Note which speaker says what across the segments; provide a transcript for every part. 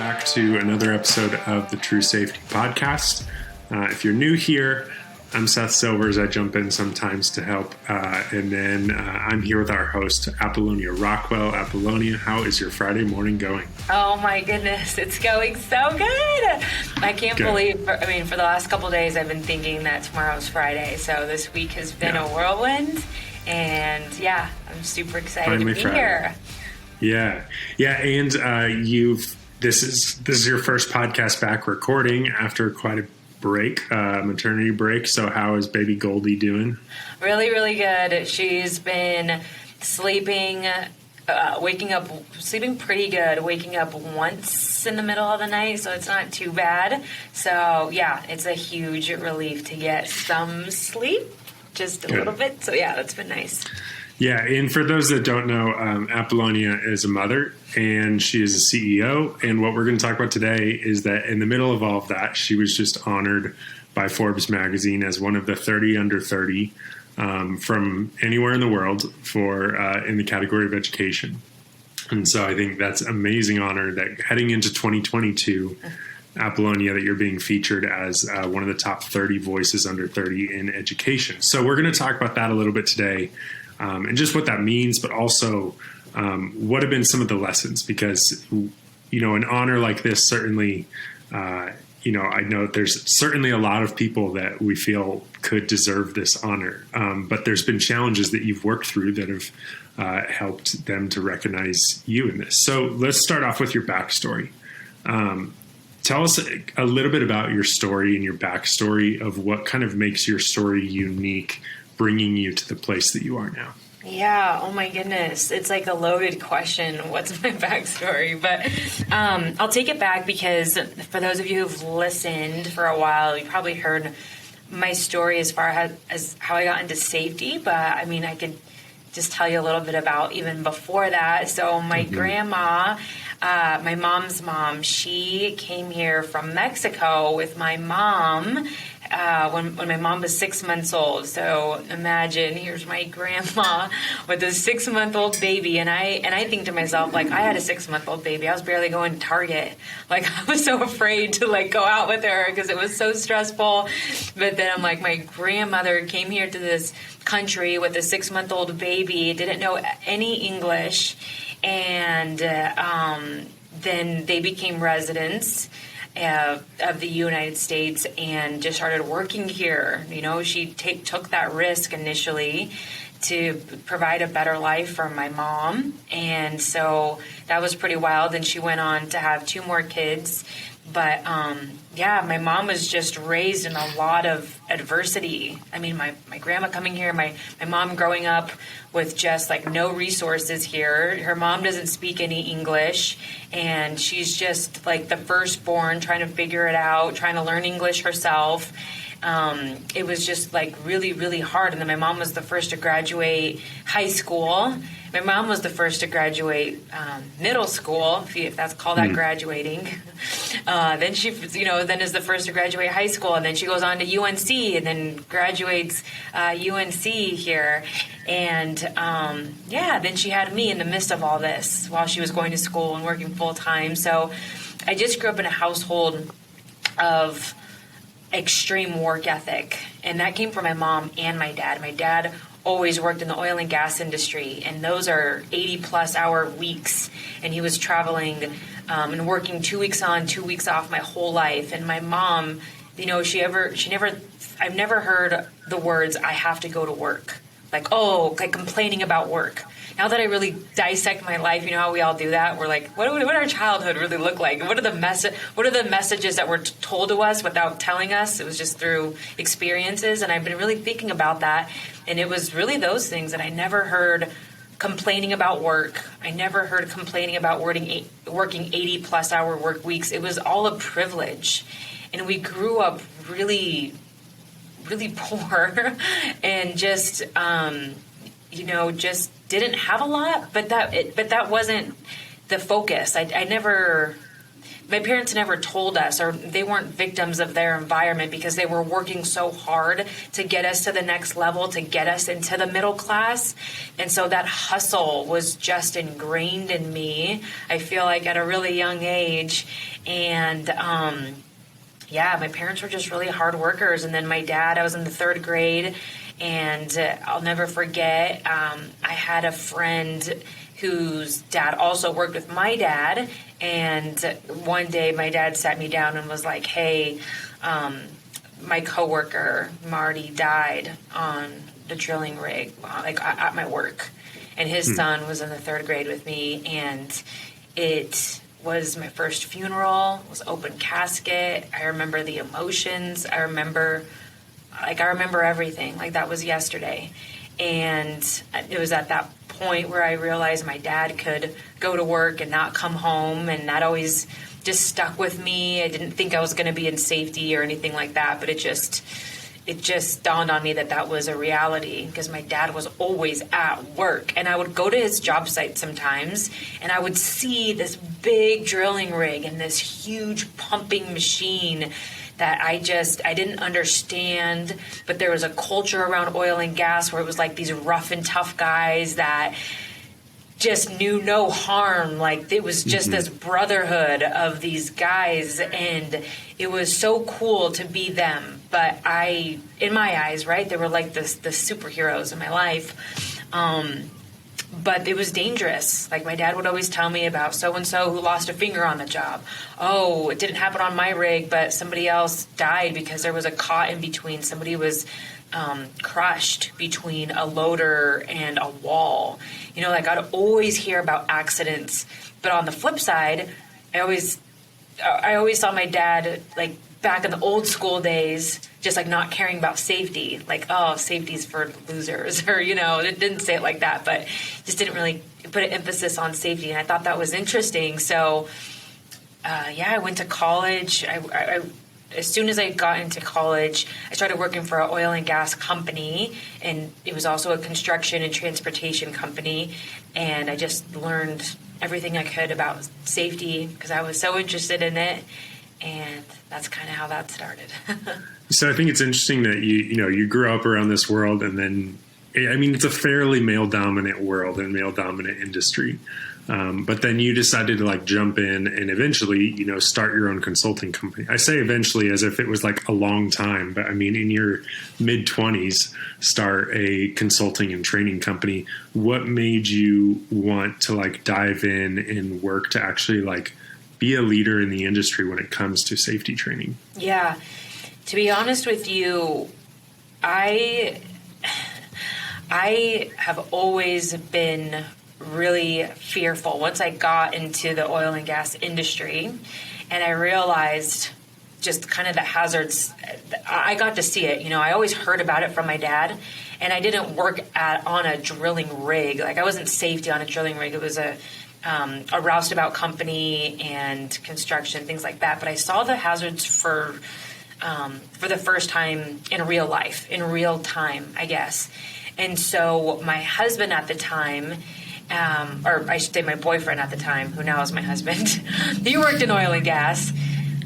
Speaker 1: back to another episode of the True Safety Podcast. If you're new here, I'm Seth Silvers. I jump in sometimes to help. And then I'm here with our host, Apolonia Rockwell. Apolonia, how is your Friday morning going?
Speaker 2: Oh my goodness, it's going so good. I can't believe, for the last couple of days I've been thinking that tomorrow's Friday. So this week has been a whirlwind. And I'm super excited
Speaker 1: Finally
Speaker 2: to be
Speaker 1: Friday.
Speaker 2: here.
Speaker 1: Yeah, and this is your first podcast back recording after quite a break, maternity break. So how is baby Goldie doing?
Speaker 2: Really, really good. She's been sleeping pretty good, waking up once in the middle of the night, so it's not too bad. So it's a huge relief to get some sleep, just a little bit. So that's been nice.
Speaker 1: Yeah, and for those that don't know, Apolonia is a mother, and she is a CEO. And what we're going to talk about today is that in the middle of all of that, she was just honored by Forbes magazine as one of the 30 under 30 from anywhere in the world for in the category of education. And so I think that's an amazing honor that heading into 2022, Apolonia, that you're being featured as one of the top 30 voices under 30 in education. So we're going to talk about that a little bit today. And just what that means, but also what have been some of the lessons? Because, an honor like this certainly, I know there's certainly a lot of people that we feel could deserve this honor. But there's been challenges that you've worked through that have helped them to recognize you in this. So let's start off with your backstory. Tell us a little bit about your story and your backstory of what kind of makes your story unique, bringing you to the place that you are now.
Speaker 2: Yeah, oh my goodness. It's like a loaded question. What's my backstory? But I'll take it back because for those of you who've listened for a while, you probably heard my story as far as how I got into safety. But I could just tell you a little bit about even before that. So my grandma, my mom's mom, she came here from Mexico with my mom when my mom was 6 months old. So imagine, here's my grandma with a 6-month-old baby, and I think to myself, like, I had a 6-month-old baby. I was barely going to Target. Like, I was so afraid to go out with her because it was so stressful. But then I'm like, my grandmother came here to this country with a 6-month-old baby, didn't know any English, and then they became residents of the United States and just started working here. She took that risk initially to provide a better life for my mom, and so that was pretty wild. And she went on to have 2 more kids. But my mom was just raised in a lot of adversity. My grandma coming here, my mom growing up with just no resources here. Her mom doesn't speak any English, and she's just the firstborn trying to figure it out, trying to learn English herself. It was just really, really hard. And then my mom was the first to graduate high school. My mom was the first to graduate middle school, if that's called that graduating. Then she, then is the first to graduate high school, and then she goes on to UNC, and then graduates UNC here. And then she had me in the midst of all this while she was going to school and working full time. So I just grew up in a household of extreme work ethic, and that came from my mom and my dad. My dad always worked in the oil and gas industry, and those are 80-plus hour weeks, and he was traveling and working 2 weeks on, 2 weeks off my whole life. And my mom, I've never heard the words, I have to go to work, complaining about work. Now that I really dissect my life, how we all do that. We're like, what did our childhood really look like? What are the messages that were told to us without telling us? It was just through experiences, and I've been really thinking about that. And it was really those things that I never heard complaining about work. I never heard complaining about working 80-plus hour work weeks. It was all a privilege, and we grew up really, really poor, and just just didn't have a lot, but that wasn't the focus. I never my parents never told us, or they weren't victims of their environment because they were working so hard to get us to the next level, to get us into the middle class. And so that hustle was just ingrained in me, I feel like, at a really young age. And my parents were just really hard workers. And then my dad, I was in the third grade, and I'll never forget, I had a friend whose dad also worked with my dad. And one day my dad sat me down and was like, hey, my coworker, Marty, died on the drilling rig, at my work. And his son was in the third grade with me. And it was my first funeral. It was open casket. I remember the emotions. I remember everything. Like, that was yesterday. And it was at that point where I realized my dad could go to work and not come home, and that always just stuck with me. I didn't think I was going to be in safety or anything like that, but it just dawned on me that was a reality, because my dad was always at work. And I would go to his job site sometimes, and I would see this big drilling rig and this huge pumping machine that I didn't understand. But there was a culture around oil and gas where it was like these rough and tough guys that just knew no harm. Like, it was just this brotherhood of these guys, and it was so cool to be them. But in my eyes, right, they were like the superheroes in my life. But it was dangerous. Like, my dad would always tell me about so-and-so who lost a finger on the job. Oh, it didn't happen on my rig, but somebody else died because there was a caught in between. Somebody was crushed between a loader and a wall. Like, I'd always hear about accidents. But on the flip side, I always saw my dad, like, back in the old school days, just like not caring about safety. Like, oh, safety's for losers, or, it didn't say it like that, but just didn't really put an emphasis on safety. And I thought that was interesting. So, I went to college. I as soon as I got into college, I started working for an oil and gas company, and it was also a construction and transportation company. And I just learned everything I could about safety because I was so interested in it. And that's kind of how that started.
Speaker 1: So I think it's interesting that you grew up around this world, and then, I mean, it's a fairly male-dominant world and male-dominant industry. But then you decided to jump in and eventually, start your own consulting company. I say eventually as if it was like a long time, but I mean, in your mid-20s, start a consulting and training company. What made you want to dive in and work to actually be a leader in the industry when it comes to safety training?
Speaker 2: Yeah. To be honest with you, I have always been really fearful once I got into the oil and gas industry, and I realized just kind of the hazards. I got to see it. I always heard about it from my dad, and I didn't work on a drilling rig. I wasn't safety on a drilling rig. It was a roustabout company and construction, things like that. But I saw the hazards for the first time in real life, in real time, I guess. And so my husband at the time, or I should say my boyfriend at the time, who now is my husband, he worked in oil and gas.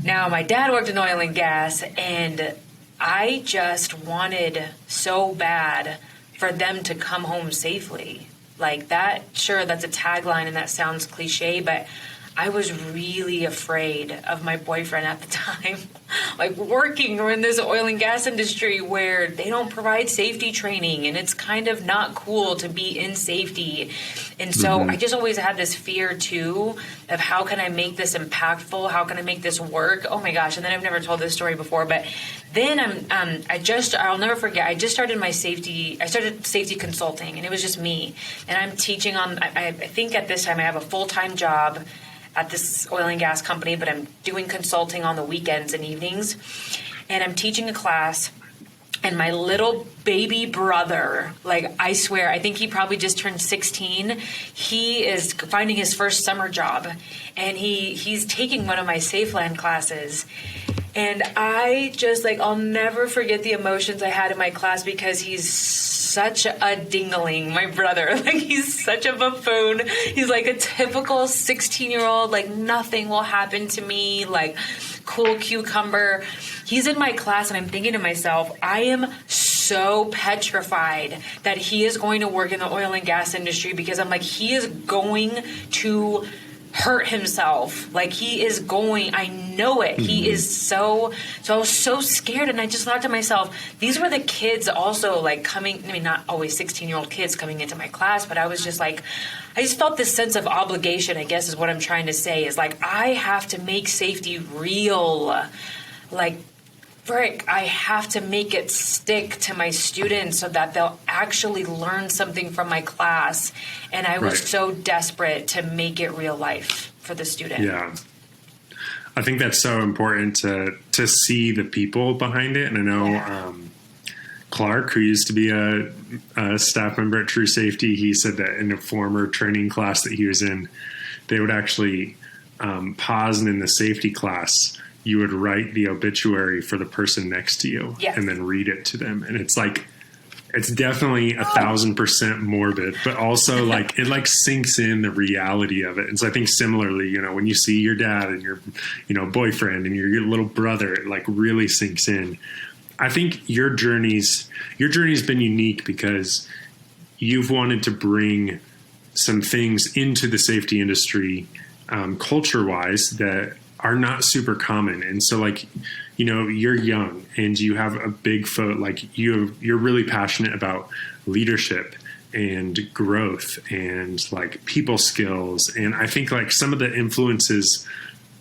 Speaker 2: Now my dad worked in oil and gas, and I just wanted so bad for them to come home safely. That, sure, that's a tagline and that sounds cliche, but I was really afraid of my boyfriend at the time, working in this oil and gas industry where they don't provide safety training, and it's kind of not cool to be in safety. And so I just always had this fear too of how can I make this impactful? How can I make this work? Oh my gosh. And then I've never told this story before, but then I'll never forget, I started safety consulting, and it was just me. And I'm teaching I think at this time I have a full-time job at this oil and gas company, but I'm doing consulting on the weekends and evenings. And I'm teaching a class, and my little baby brother, I swear, I think he probably just turned 16. He is finding his first summer job, and he's taking one of my Safeland classes. And I just, I'll never forget the emotions I had in my class because he's such a dingling, my brother. Like, he's such a buffoon. He's like a typical 16-year-old, like, nothing will happen to me, like, cool cucumber. He's in my class, and I'm thinking to myself, I am so petrified that he is going to work in the oil and gas industry, because I'm like, he is going to hurt himself. Like, he is going, I know it. He is so I was so scared, and I just thought to myself, these were the kids also, like, coming, I mean, not always 16-year-old kids coming into my class, but I was just like, I just felt this sense of obligation, I guess is what I'm trying to say, is like, I have to make safety real. Like, frick, I have to make it stick to my students so that they'll actually learn something from my class. And I was so desperate to make it real life for the student.
Speaker 1: Yeah. I think that's so important to see the people behind it. And I know Clark, who used to be a staff member at True Safety, he said that in a former training class that he was in, they would actually pause, and in the safety class, you would write the obituary for the person next to you and then read it to them. And it's like, it's definitely 1,000% morbid, but also like, it like sinks in the reality of it. And so I think similarly, you know, when you see your dad and your, you know, boyfriend and your little brother, it like really sinks in. I think your journey's been unique because you've wanted to bring some things into the safety industry, culture-wise, that are not super common. And so, like, you know, you're young and you have a big foot, like you're really passionate about leadership and growth and like people skills. And I think like some of the influences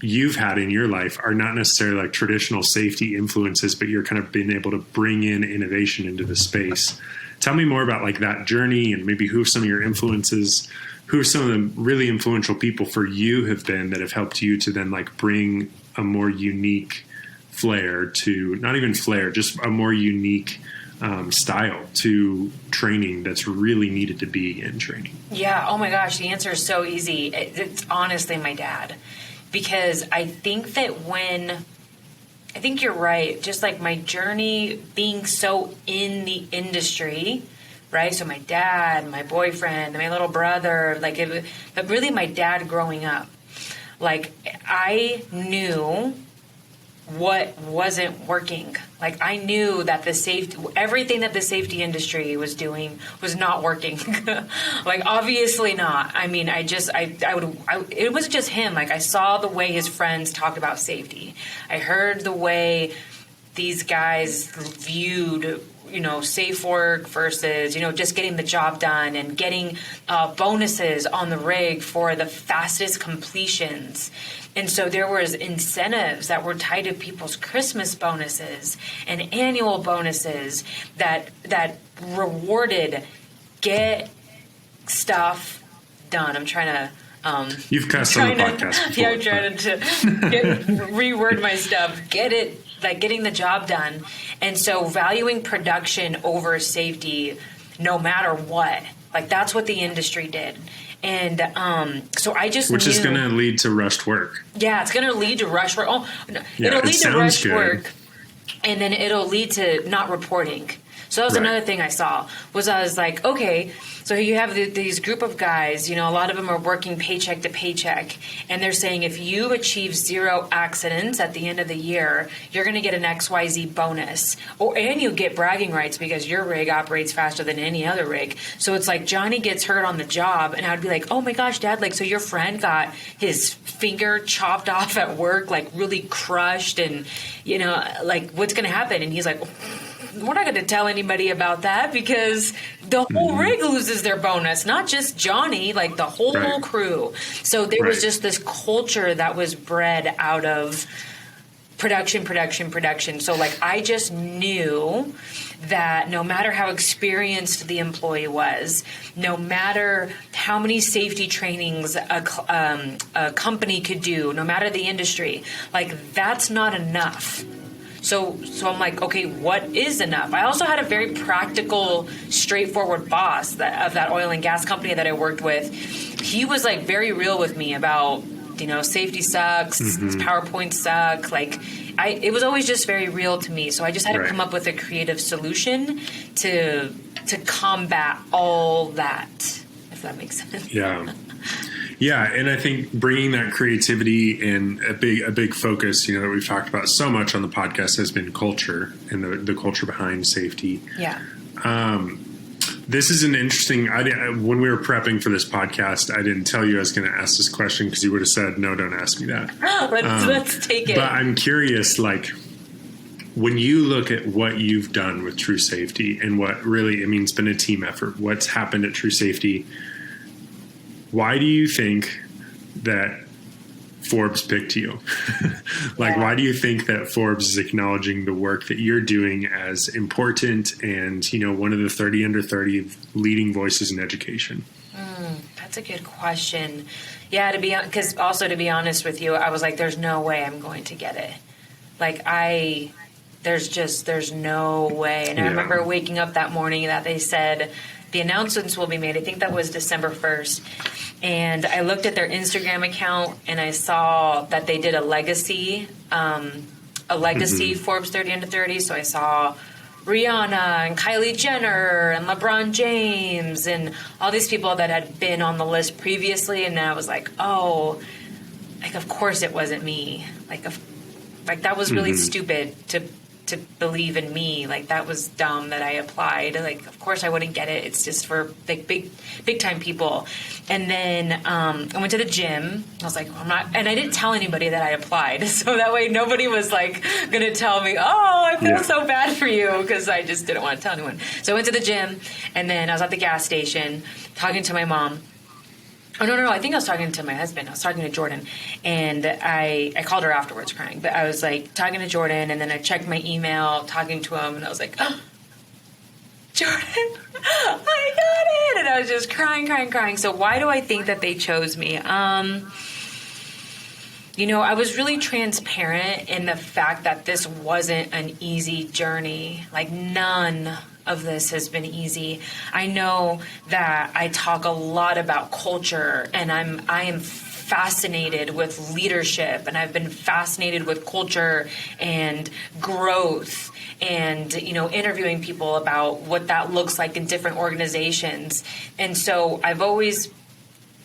Speaker 1: you've had in your life are not necessarily like traditional safety influences, but you're kind of been able to bring in innovation into the space. Tell me more about like that journey, and maybe who some of your influences, who some of the really influential people for you have been that have helped you to then like bring a more unique flair to, not even flair, just a more unique style to training that's really needed to be in training?
Speaker 2: Yeah. Oh my gosh. The answer is so easy. It's honestly my dad, because I think that I think you're right. Just like my journey being so in the industry, right? So my dad, my boyfriend, my little brother, but really my dad growing up, like I knew what wasn't working. Like I knew that everything that the safety industry was doing was not working. Like obviously not. I mean, it was just him. Like I saw the way his friends talked about safety. I heard the way these guys viewed, you know, safe work versus, you know, just getting the job done and getting bonuses on the rig for the fastest completions. And so there was incentives that were tied to people's Christmas bonuses and annual bonuses that rewarded get stuff done. I'm trying to
Speaker 1: you've cussed on the podcast before.
Speaker 2: Yeah, I'm trying to reword my stuff. Getting the job done. And so valuing production over safety no matter what. Like that's what the industry did. And so I just
Speaker 1: Which is going to lead to rushed work.
Speaker 2: Yeah, it's going to lead to rushed work. Oh, no, yeah, it'll lead to rushed work. And then it'll lead to not reporting. So that was another thing I saw, was I was like, okay, so you have these group of guys, you know, a lot of them are working paycheck to paycheck, and they're saying if you achieve 0 accidents at the end of the year, you're going to get an XYZ bonus, and you get bragging rights because your rig operates faster than any other rig. So it's like Johnny gets hurt on the job, and I'd be like, oh my gosh, Dad, like, so your friend got his finger chopped off at work, like really crushed, and, you know, like, what's going to happen? And he's like, we're not going to tell anybody about that because the whole rig loses their bonus, not just Johnny, like the whole crew. So there was just this culture that was bred out of production. So like I just knew that no matter how experienced the employee was, no matter how many safety trainings a company could do, no matter the industry, like that's not enough. So I'm like, okay, what is enough? I also had a very practical, straightforward boss of that oil and gas company that I worked with. He was like very real with me about, you know, safety sucks, PowerPoints suck. Like it was always just very real to me. So I just had to come up with a creative solution to to combat all that, if that makes sense.
Speaker 1: Yeah. Yeah, and I think bringing that creativity and a big focus, that we've talked about so much on the podcast has been culture and the culture behind safety.
Speaker 2: Yeah.
Speaker 1: This is an interesting. When we were prepping for this podcast, I didn't tell you I was going to ask this question because you would have said, "No, don't ask me that."
Speaker 2: Let's take it.
Speaker 1: But I'm curious, when you look at what you've done with True Safety and what really, it's been a team effort. What's happened at True Safety? Why do you think that Forbes picked you? Why do you think that Forbes is acknowledging the work that you're doing as important and, one of the 30 under 30 leading voices in education?
Speaker 2: That's a good question. Yeah, to be honest with you, I was like, there's no way I'm going to get it. There's no way. And I remember waking up that morning that they said the announcements will be made. I think that was December 1st. And I looked at their Instagram account and I saw that they did a legacy Forbes 30 under 30. So I saw Rihanna and Kylie Jenner and LeBron James and all these people that had been on the list previously. And I was like, oh, of course it wasn't me. That was really stupid to believe in me. That was dumb that I applied. Of course I wouldn't get it. It's just for big time people. And then I went to the gym. I was like, I'm not, and I didn't tell anybody that I applied. So that way nobody was going to tell me, oh, I feel so bad for you, because I just didn't want to tell anyone. So I went to the gym, and then I was at the gas station talking to my mom. Oh, no, I think I was talking to my husband. I was talking to Jordan, and I called her afterwards crying. But I was talking to Jordan, and then I checked my email, talking to him, and I was like, oh, Jordan, I got it. And I was just crying. So why do I think that they chose me? I was really transparent in the fact that this wasn't an easy journey. None of this has been easy. I know that I talk a lot about culture, and I am fascinated with leadership, and I've been fascinated with culture and growth and, interviewing people about what that looks like in different organizations. And so I've always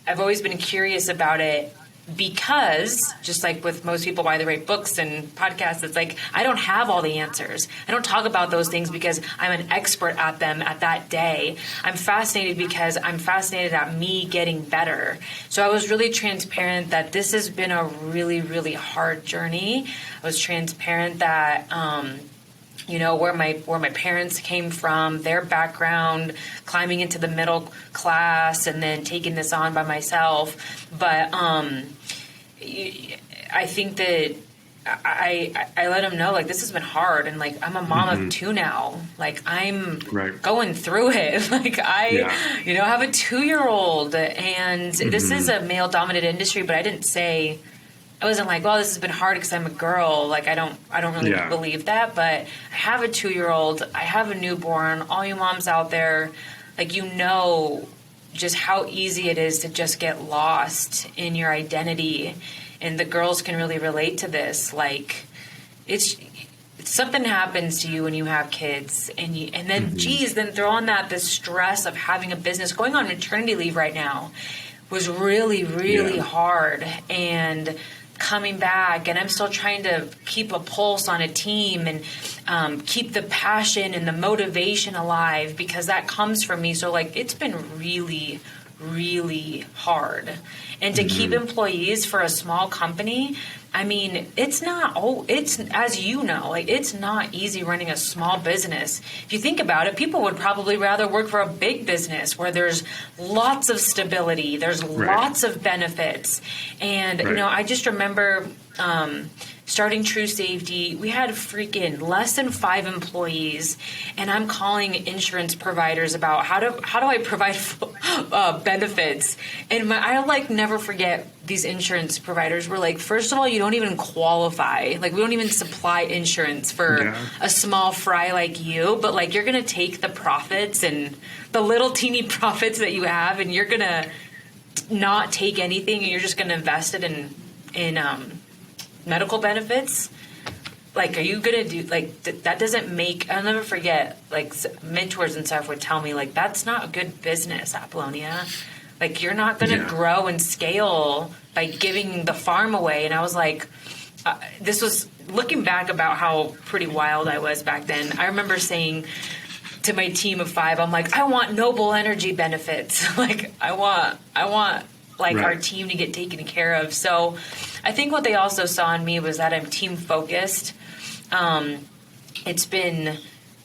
Speaker 2: been curious about it, because just like with most people, why they write books and podcasts, it's I don't have all the answers. I don't talk about those things because I'm an expert at them at that day. I'm fascinated because I'm fascinated at me getting better. So I was really transparent that this has been a really, really hard journey. I was transparent that, where my parents came from, their background, climbing into the middle class, and then taking this on by myself. But I think that I let them know this has been hard, and I'm a mom of two now. I'm going through it. I have a 2-year-old, and this is a male dominated industry. But I didn't say. I wasn't well, this has been hard because I'm a girl. I don't really believe that. But I have a 2-year-old. I have a newborn. All you moms out there, just how easy it is to just get lost in your identity. And the girls can really relate to this. It's something happens to you when you have kids, and then then throw on this stress of having a business. Going on maternity leave right now was really, really hard. And coming back, and I'm still trying to keep a pulse on a team and keep the passion and the motivation alive, because that comes from me. So it's been really, really hard. And to keep employees for a small company, it's not, it's, as you know, it's not easy running a small business. If you think about it, people would probably rather work for a big business where there's lots of stability, there's lots of benefits. And, I just remember starting True Safety, we had freaking less than 5 employees, and I'm calling insurance providers about how do I provide benefits. And I'll never forget, these insurance providers were first of all, you don't even qualify. We don't even supply insurance for a small fry like you, but you're going to take the profits and the little teeny profits that you have, and you're going to not take anything, and you're just going to invest it in medical benefits. like, are you going to do, like, that doesn't make, I'll never forget, like, mentors and stuff would tell me, like, that's not a good business, Apolonia. Like, you're not going to grow and scale by giving the farm away. And I was like, this was looking back about how pretty wild I was back then. I remember saying to my team of 5, I'm like, I want noble energy benefits. Like, I want like our team to get taken care of. So I think what they also saw in me was that I'm team focused. It's been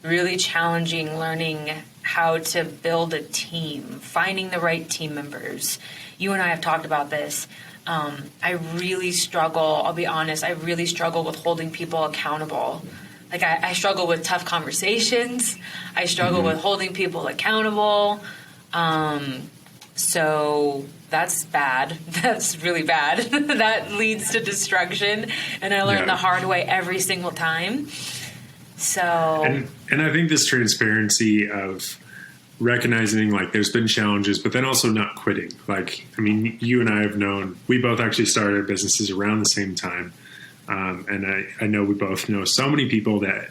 Speaker 2: really challenging learning how to build a team, finding the right team members. You and I have talked about this. I really struggle, I'll be honest, I really struggle with holding people accountable. Like, I struggle with tough conversations. I struggle with holding people accountable. So that's bad. That's really bad. That leads to destruction. And I learned the hard way every single time. So.
Speaker 1: And I think this transparency of recognizing, like, there's been challenges, but then also not quitting. Like, I mean, you and I have known, we both actually started our businesses around the same time. And I know we both know so many people that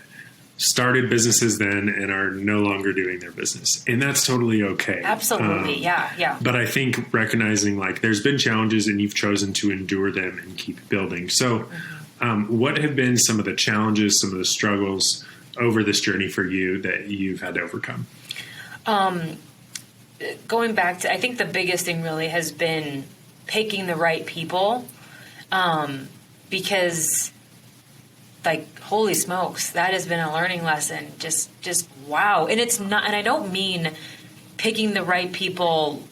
Speaker 1: started businesses then and are no longer doing their business. And that's totally okay.
Speaker 2: Absolutely. Yeah.
Speaker 1: But I think recognizing, like, there's been challenges and you've chosen to endure them and keep building. So what have been some of the challenges, some of the struggles over this journey for you that you've had to overcome?
Speaker 2: Going back to, I think the biggest thing really has been picking the right people. Because, like, holy smokes, that has been a learning lesson. Just wow. And it's not, and I don't mean picking the right people,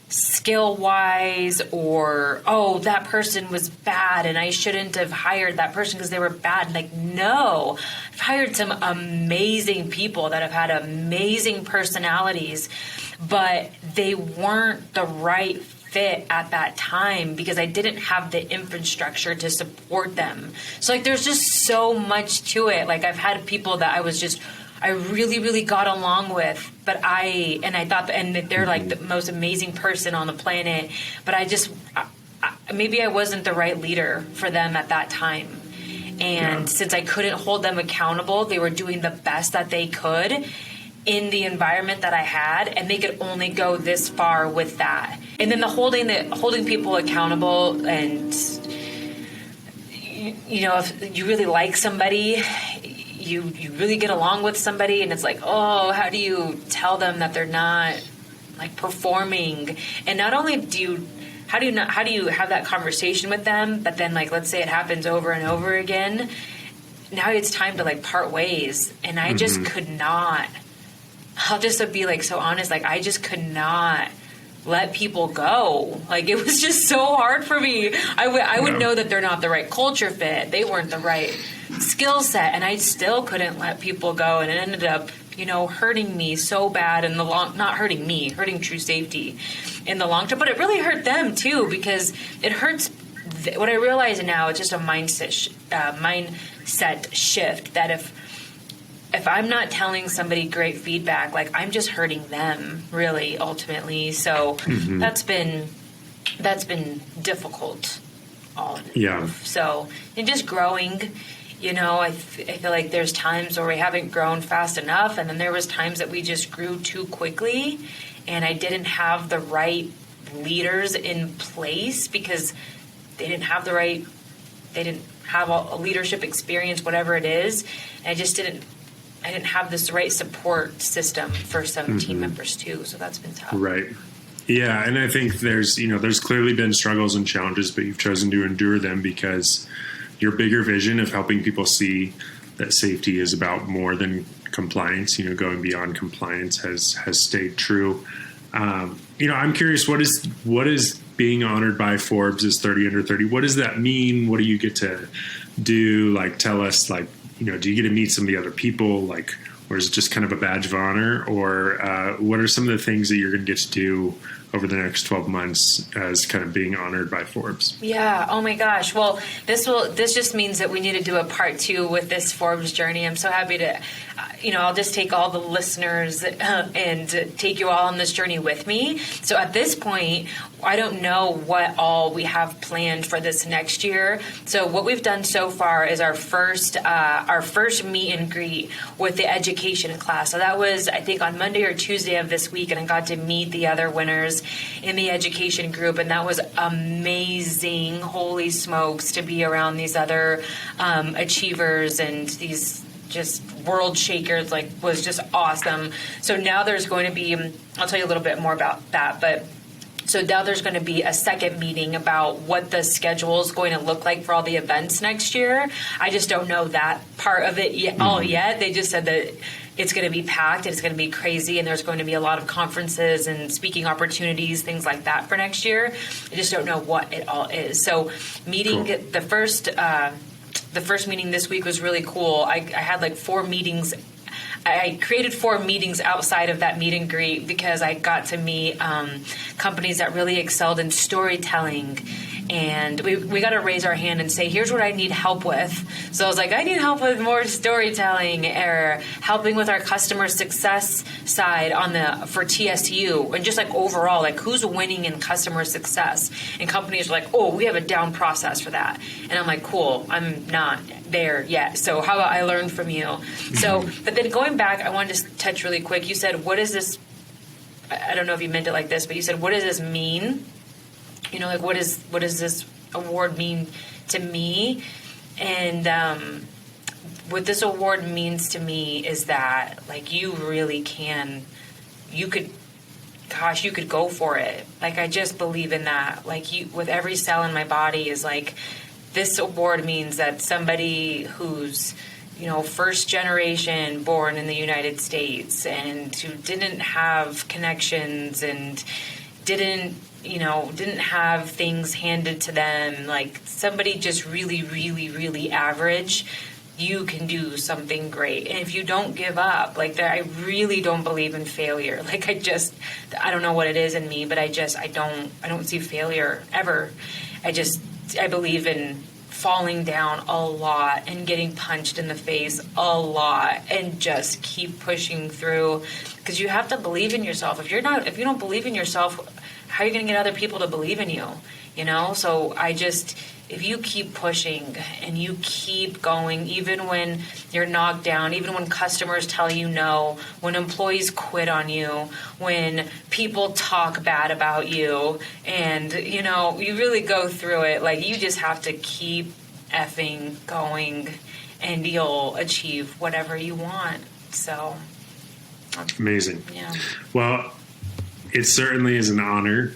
Speaker 2: skill wise, or, oh, that person was bad and I shouldn't have hired that person because they were bad. Like, no, I've hired some amazing people that have had amazing personalities, but they weren't the right fit at that time because I didn't have the infrastructure to support them. So, like, there's just so much to it. Like, I've had people that I really, really got along with, but I thought, and they're like the most amazing person on the planet, but maybe I wasn't the right leader for them at that time. And since I couldn't hold them accountable, they were doing the best that they could in the environment that I had, and they could only go this far with that. And then the holding people accountable, and you know, if you really like somebody, you really get along with somebody, and it's like, oh, how do you tell them that they're not, like, performing? And not only how do you have that conversation with them, but then, like, let's say it happens over and over again. Now it's time to, like, part ways, and I just could not. I'll just be, like, so honest. Like, I just could not let people go. Like, it was just so hard for me. I would know that they're not the right culture fit. They weren't the right skill set. And I still couldn't let people go. And it ended up, you know, hurting me so bad in the not hurting me, hurting True Safety in the long term. But it really hurt them too, because it hurts. What I realize now, it's just a mindset shift that if I'm not telling somebody great feedback, like, I'm just hurting them, really, ultimately. So that's been difficult. So, and just growing, you know, I feel like there's times where we haven't grown fast enough, and then there was times that we just grew too quickly, and I didn't have the right leaders in place because they didn't have a leadership experience, whatever it is. And I didn't have this right support system for some team members too. So that's been tough.
Speaker 1: Right. Yeah. And I think there's clearly been struggles and challenges, but you've chosen to endure them because your bigger vision of helping people see that safety is about more than compliance, you know, going beyond compliance has stayed true. You know, I'm curious, what is being honored by Forbes as 30 under 30? What does that mean? What do you get to do? Like, tell us, like, you know, do you get to meet some of the other people, like, or is it just kind of a badge of honor? Or what are some of the things that you're going to get to do over the next 12 months as kind of being honored by Forbes.
Speaker 2: Yeah. Oh my gosh. Well, this just means that we need to do a part 2 with this Forbes journey. I'm so happy to, I'll just take all the listeners and take you all on this journey with me. So at this point, I don't know what all we have planned for this next year. So what we've done so far is our first meet and greet with the education class. So that was, I think, on Monday or Tuesday of this week, and I got to meet the other winners in the education group, and that was amazing. Holy smokes, to be around these other achievers and these just world shakers, was just awesome. So now there's going to be, I'll tell you a little bit more about that, but so now there's going to be a second meeting about what the schedule is going to look like for all the events next year. I just don't know that part of it yet. They just said that it's going to be packed, it's going to be crazy, and there's going to be a lot of conferences and speaking opportunities, things like that for next year. I just don't know what it all is. So meeting the first meeting this week was really cool. I had 4 meetings. I created 4 meetings outside of that meet and greet because I got to meet companies that really excelled in storytelling. And we got to raise our hand and say, here's what I need help with. So I was like, I need help with more storytelling, or helping with our customer success side for TSU, and just overall, who's winning in customer success. And companies are like, oh, we have a down process for that. And I'm like, cool, I'm not there yet. So how about I learn from you? So, but then going back, I wanted to touch really quick. You said, what is this? I don't know if you meant it like this, but you said, what does this mean? What does this award mean to me? And what this award means to me is that, you really can, you could go for it. I just believe in that. With every cell in my body is this award means that somebody who's, first generation born in the United States and who didn't have connections and didn't have things handed to them, somebody just really, really, really average, you can do something great. And if you don't give up, I really don't believe in failure. I don't know what it is in me, but I don't see failure ever. I believe in falling down a lot and getting punched in the face a lot and just keep pushing through, because you have to believe in yourself. If you don't believe in yourself, how are you going to get other people to believe in you? So if you keep pushing and you keep going, even when you're knocked down, even when customers tell you no, when employees quit on you, when people talk bad about you, and, you really go through it, you just have to keep effing going and you'll achieve whatever you want. So.
Speaker 1: Amazing.
Speaker 2: Yeah.
Speaker 1: Well, it certainly is an honor,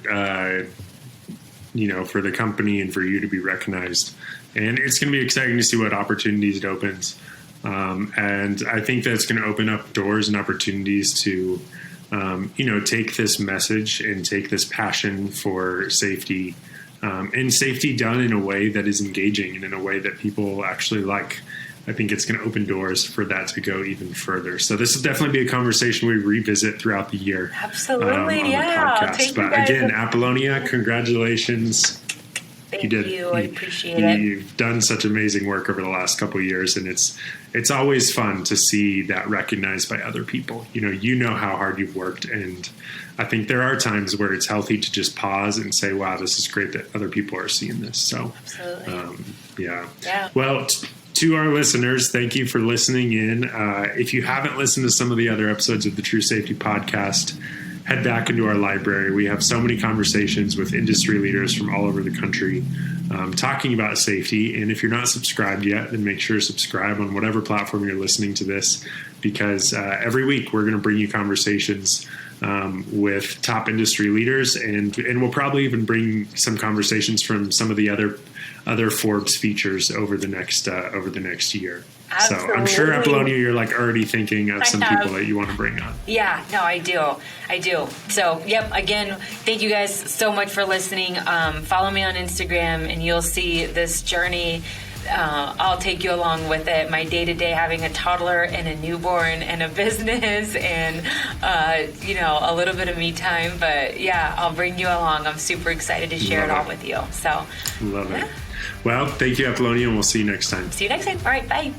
Speaker 1: for the company and for you to be recognized. And it's going to be exciting to see what opportunities it opens. And I think that's going to open up doors and opportunities to, take this message and take this passion for safety, and safety done in a way that is engaging and in a way that people actually like. I think it's going to open doors for that to go even further. So this will definitely be a conversation we revisit throughout the year.
Speaker 2: Absolutely,
Speaker 1: on the podcast. But again, Apolonia, congratulations.
Speaker 2: Thank you. I appreciate it.
Speaker 1: You've done such amazing work over the last couple of years, and it's always fun to see that recognized by other people. You know how hard you've worked, and I think there are times where it's healthy to just pause and say, wow, this is great that other people are seeing this. So,
Speaker 2: absolutely.
Speaker 1: Yeah. Well, to our listeners, thank you for listening in. If you haven't listened to some of the other episodes of the True Safety Podcast, head back into our library. We have so many conversations with industry leaders from all over the country talking about safety. And if you're not subscribed yet, then make sure to subscribe on whatever platform you're listening to this, because every week we're going to bring you conversations with top industry leaders, and we'll probably even bring some conversations from some of the other Forbes features over the next year. Absolutely. So I'm sure, Apolonia, you're already thinking of some people that you want to bring on.
Speaker 2: Yeah, no, I do. So, yep, again, thank you guys so much for listening. Follow me on Instagram and you'll see this journey I'll take you along with it. My day-to-day, having a toddler and a newborn and a business and, a little bit of me time. But yeah, I'll bring you along. I'm super excited to share it all with you. So
Speaker 1: Love it. Well, thank you, Apolonia, and we'll see you next time.
Speaker 2: See you next time. All right, bye.